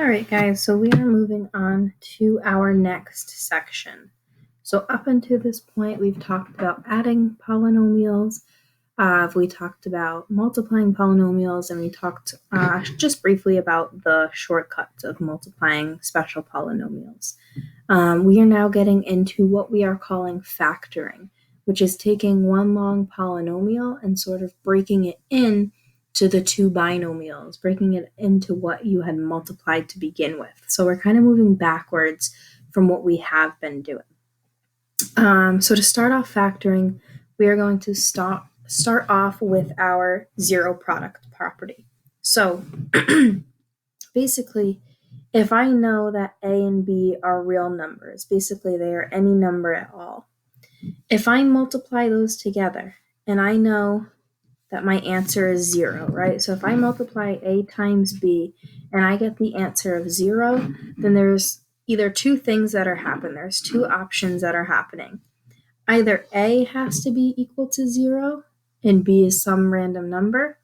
All right, guys, so we are moving on to our next section. So up until this point, we've talked about adding polynomials, we talked about multiplying polynomials, and we talked just briefly about the shortcuts of multiplying special polynomials. We are now getting into what we are calling factoring, which is taking one long polynomial and sort of breaking it in to the two binomials, breaking it into what you had multiplied to begin with. So we're kind of moving backwards from what we have been doing. So to start off factoring, we are going to start off with our zero product property. So basically, if I know that A and B are real numbers, basically they are any number at all. If I multiply those together, and I know that my answer is 0, right? So if I multiply A times B and I get the answer of 0, then there's either two things that are happening. There's two options that are happening. Either A has to be equal to 0 and B is some random number,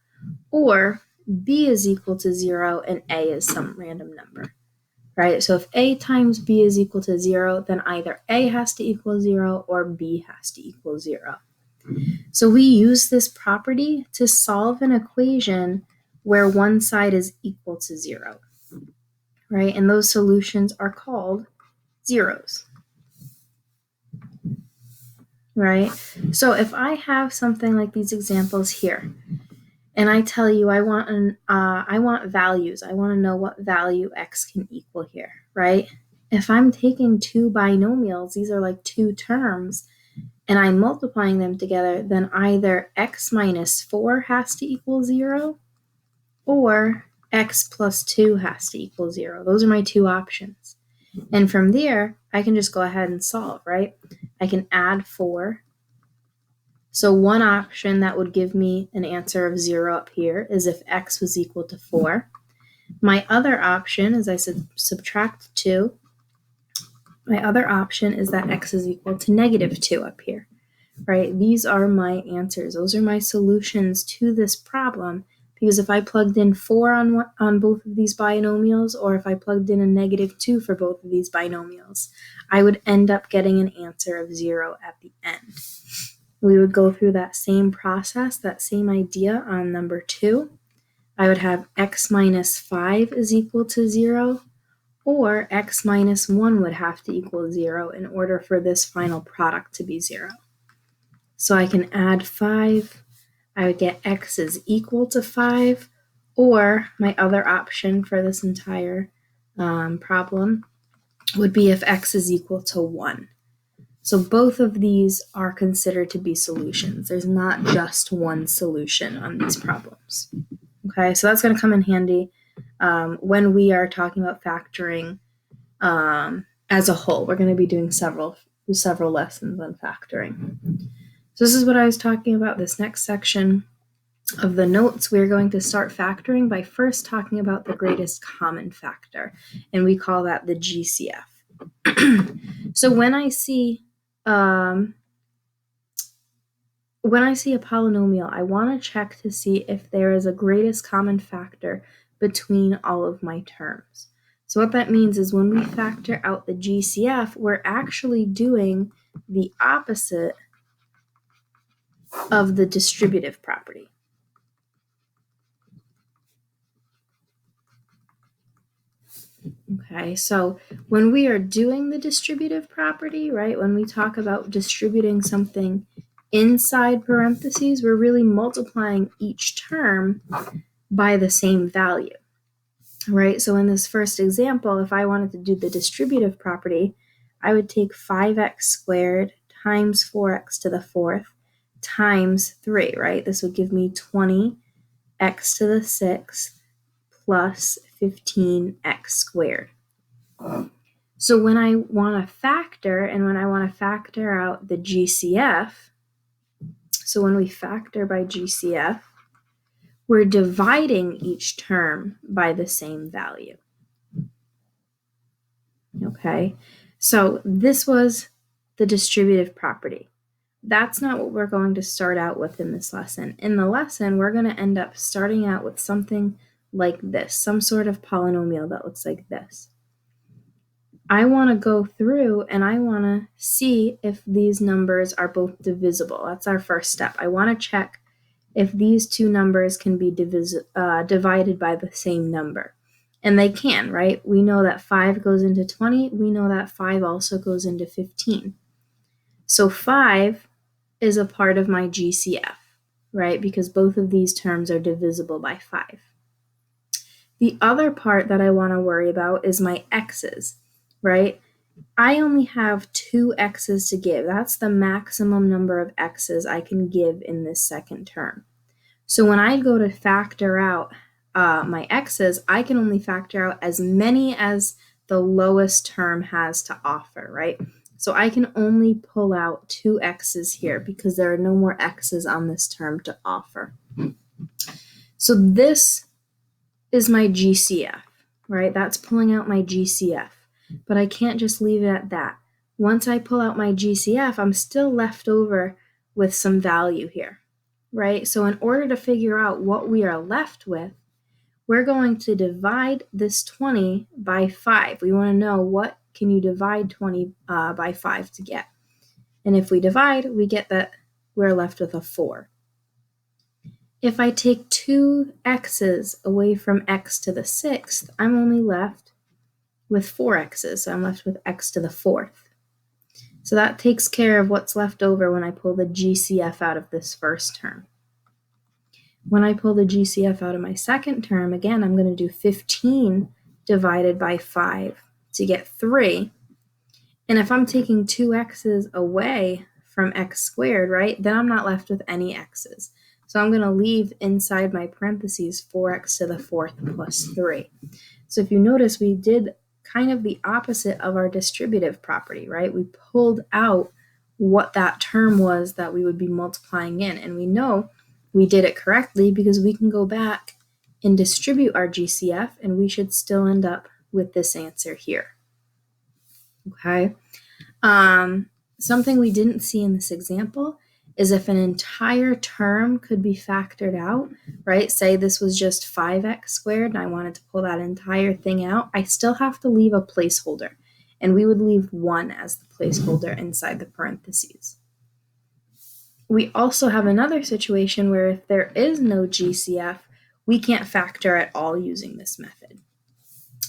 or B is equal to 0 and A is some random number, right? So if A times B is equal to 0, then either A has to equal 0 or B has to equal 0. So we use this property to solve an equation where one side is equal to 0, right? And those solutions are called zeros, right? So if I have something like these examples here, and I tell you I want values, I want to know what value x can equal here, right? If I'm taking two binomials, these are like two terms, and I'm multiplying them together, then either x minus 4 has to equal 0, or x plus 2 has to equal 0. Those are my two options. And from there, I can just go ahead and solve, right? I can add 4. So one option that would give me an answer of 0 up here is if x was equal to 4. My other option is I subtract 2. My other option is that x is equal to negative 2 up here, right? These are my answers. Those are my solutions to this problem, because if I plugged in 4 on both of these binomials, or if I plugged in a negative 2 for both of these binomials, I would end up getting an answer of 0 at the end. We would go through that same process, that same idea on number 2. I would have x minus 5 is equal to 0, or x minus 1 would have to equal 0 in order for this final product to be 0. So I can add 5. I would get x is equal to 5, or my other option for this entire problem would be if x is equal to 1. So both of these are considered to be solutions. There's not just one solution on these problems. Okay, so that's going to come in handy when we are talking about factoring as a whole. We're going to be doing several lessons on factoring. So this is what I was talking about. This next section of the notes, we're going to start factoring by first talking about the greatest common factor, and we call that the GCF. So when I see a polynomial, I want to check to see if there is a greatest common factor between all of my terms. So what that means is when we factor out the GCF, we're actually doing the opposite of the distributive property. Okay, so when we are doing the distributive property, right, when we talk about distributing something inside parentheses, we're really multiplying each term by the same value, right? So in this first example, if I wanted to do the distributive property, I would take 5x squared times 4x to the 4th times 3, right? This would give me 20x to the 6th plus 15x squared. So when I want to factor, and when I want to factor out the GCF, so when we factor by GCF, we're dividing each term by the same value. Okay, so this was the distributive property. That's not what we're going to start out with in this lesson. In the lesson, we're going to end up starting out with something like this, some sort of polynomial that looks like this. I want to go through and I want to see if these numbers are both divisible. That's our first step. I want to check if these two numbers can be divided by the same number. And they can, right? We know that 5 goes into 20. We know that 5 also goes into 15. So 5 is a part of my GCF, right? Because both of these terms are divisible by 5. The other part that I want to worry about is my x's, right? I only have 2 x's to give. That's the maximum number of x's I can give in this second term. So when I go to factor out my x's, I can only factor out as many as the lowest term has to offer, right? So I can only pull out 2 x's here because there are no more x's on this term to offer. So this is my GCF, right? That's pulling out my GCF. But I can't just leave it at that. Once I pull out my GCF, I'm still left over with some value here, right? So in order to figure out what we are left with, we're going to divide this 20 by 5. We want to know what can you divide 20 by 5 to get. And if we divide, we get that we're left with a 4. If I take 2 x's away from x to the 6th, I'm only left with 4 x's. So I'm left with x to the 4th. So that takes care of what's left over when I pull the GCF out of this first term. When I pull the GCF out of my second term, again, I'm going to do 15 divided by 5 to get 3. And if I'm taking 2 x's away from x squared, right, then I'm not left with any x's. So I'm going to leave inside my parentheses 4x to the 4th plus 3. So if you notice, we did kind of the opposite of our distributive property, right? We pulled out what that term was that we would be multiplying in. And we know we did it correctly because we can go back and distribute our GCF and we should still end up with this answer here. Okay. Something we didn't see in this example is if an entire term could be factored out, right? Say this was just 5x squared and I wanted to pull that entire thing out, I still have to leave a placeholder. And we would leave 1 as the placeholder inside the parentheses. We also have another situation where if there is no GCF, we can't factor at all using this method.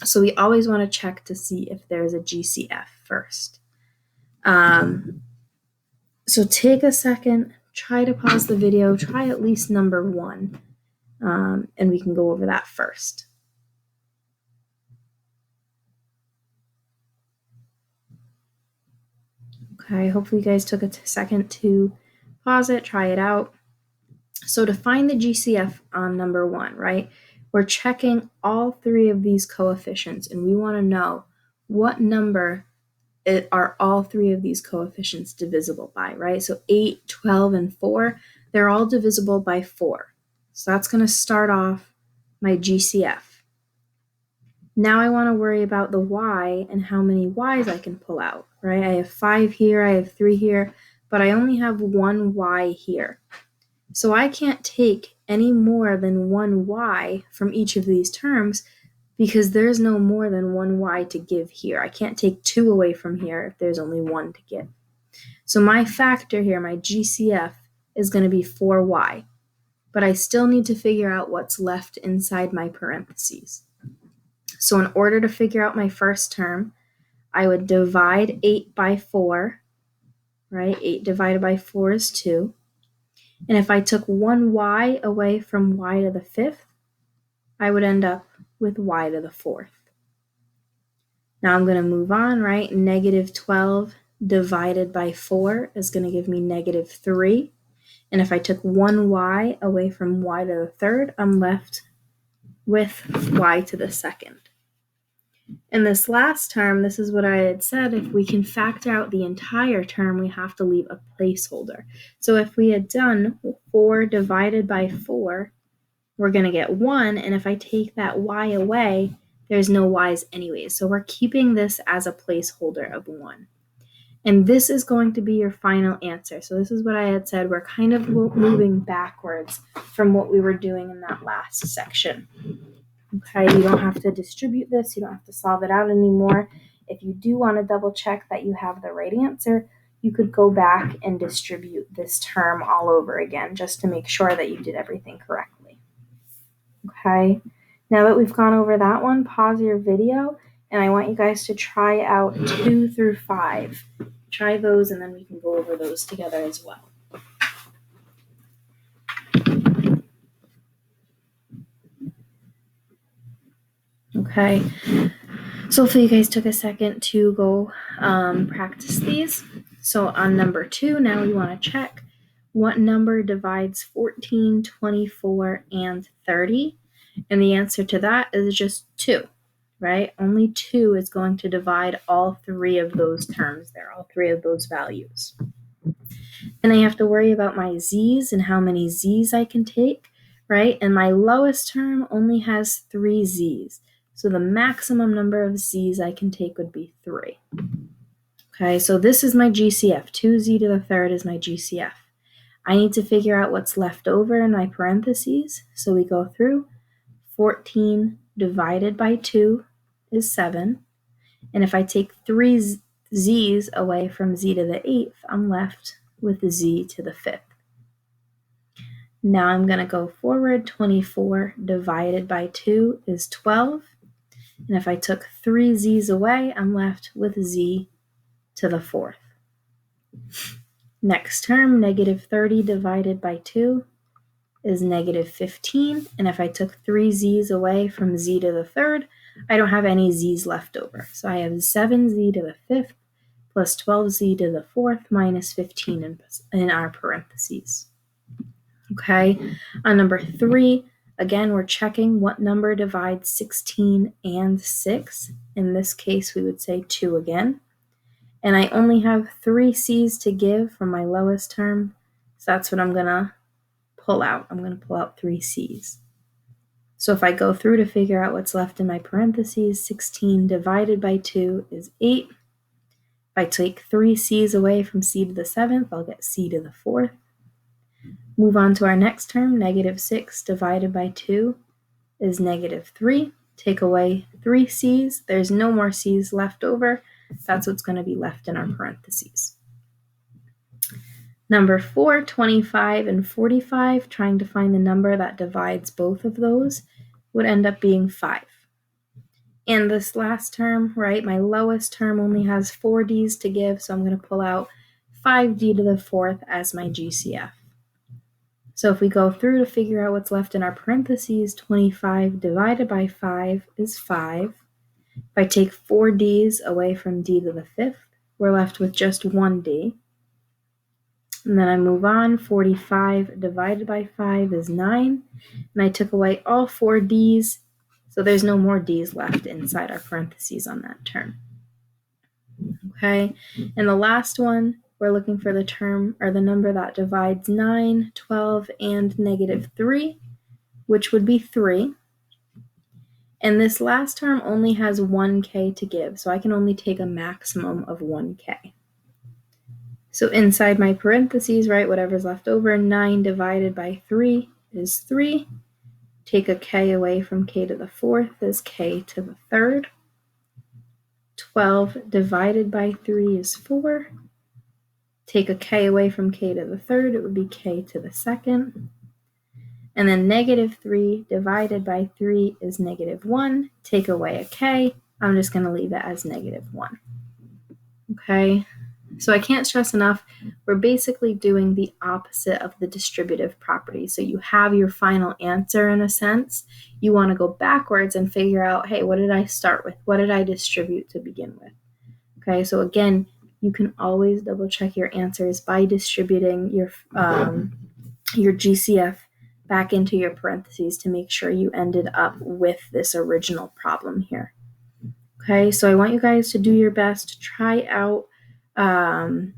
So we always want to check to see if there's a GCF first. So take a second, try to pause the video, try at least number 1, and we can go over that first. Okay, hopefully you guys took a second to pause it, try it out. So to find the GCF on number 1, right, we're checking all 3 of these coefficients, and we want to know what number are all 3 of these coefficients divisible by, right? So 8, 12, and 4, they're all divisible by 4. So that's going to start off my GCF. Now I want to worry about the y and how many y's I can pull out, right? I have 5 here, I have 3 here, but I only have 1 y here. So I can't take any more than 1 y from each of these terms because there's no more than 1 y to give here. I can't take 2 away from here if there's only 1 to give. So my factor here, my GCF, is going to be 4y. But I still need to figure out what's left inside my parentheses. So in order to figure out my first term, I would divide 8 by 4, right? 8 divided by 4 is 2. And if I took 1 y away from y to the 5th, I would end up with y to the 4th. Now I'm going to move on, right? Negative 12 divided by 4 is going to give me negative 3. And if I took 1 y away from y to the 3rd, I'm left with y to the 2nd. In this last term, this is what I had said, if we can factor out the entire term, we have to leave a placeholder. So if we had done 4 divided by 4, we're going to get 1, and if I take that y away, there's no y's anyways. So we're keeping this as a placeholder of 1. And this is going to be your final answer. So this is what I had said. We're kind of moving backwards from what we were doing in that last section. Okay, you don't have to distribute this. You don't have to solve it out anymore. If you do want to double check that you have the right answer, you could go back and distribute this term all over again just to make sure that you did everything correctly. Okay, now that we've gone over that one, pause your video and I want you guys to try out 2 through 5. Try those and then we can go over those together as well. Okay, so hopefully you guys took a second to go practice these. So on number 2, now we want to check what number divides 14, 24, and 30. And the answer to that is just 2, right? Only 2 is going to divide all 3 of those terms there, all 3 of those values. And I have to worry about my z's and how many z's I can take, right? And my lowest term only has 3 z's. So the maximum number of z's I can take would be 3. Okay, so this is my GCF. 2z to the third is my GCF. I need to figure out what's left over in my parentheses. So we go through. 14 divided by 2 is 7. And if I take 3 z's away from z to the 8th, I'm left with z to the 5th. Now I'm going to go forward. 24 divided by 2 is 12. And if I took 3 z's away, I'm left with z to the 4th. Next term, negative 30 divided by 2 is negative 15. And if I took 3 z's away from z to the 3rd, I don't have any z's left over. So I have 7z to the 5th plus 12z to the 4th minus 15 in our parentheses. Okay, on number 3, again, we're checking what number divides 16 and 6. In this case, we would say 2 again. And I only have 3 c's to give from my lowest term, so that's what I'm going to pull out. I'm going to pull out 3 c's. So if I go through to figure out what's left in my parentheses, 16 divided by 2 is 8. If I take 3 c's away from c to the 7th, I'll get c to the 4th. Move on to our next term, negative 6 divided by 2 is negative 3. Take away 3 c's. There's no more c's left over. That's what's going to be left in our parentheses. Number 4, 25 and 45, trying to find the number that divides both of those, would end up being 5. And this last term, right, my lowest term only has 4 d's to give, so I'm going to pull out 5d to the 4th as my GCF. So if we go through to figure out what's left in our parentheses, 25 divided by 5 is 5. If I take 4 d's away from d to the 5th, we're left with just 1 d. And then I move on. 45 divided by 5 is 9. And I took away all 4 d's, so there's no more d's left inside our parentheses on that term. Okay, and the last one, we're looking for the term or the number that divides 9, 12, and negative 3, which would be 3. And this last term only has 1k to give, so I can only take a maximum of 1k. So inside my parentheses, right, whatever's left over, 9 divided by 3 is 3. Take a k away from k to the 4th is k to the 3rd. 12 divided by 3 is 4. Take a k away from k to the 3rd, it would be k to the 2nd. And then negative 3 divided by 3 is negative 1. Take away a k, I'm just going to leave it as negative 1. Okay, so I can't stress enough, we're basically doing the opposite of the distributive property. So you have your final answer in a sense. You want to go backwards and figure out, hey, what did I start with? What did I distribute to begin with? Okay, so again, you can always double check your answers by distributing your GCF back into your parentheses to make sure you ended up with this original problem here. Okay, so I want you guys to do your best. Try out the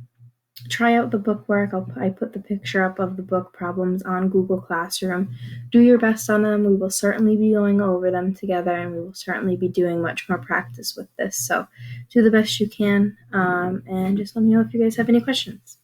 bookwork. I put the picture up of the book problems on Google Classroom. Do your best on them. We will certainly be going over them together, and we will certainly be doing much more practice with this. So do the best you can, and just let me know if you guys have any questions.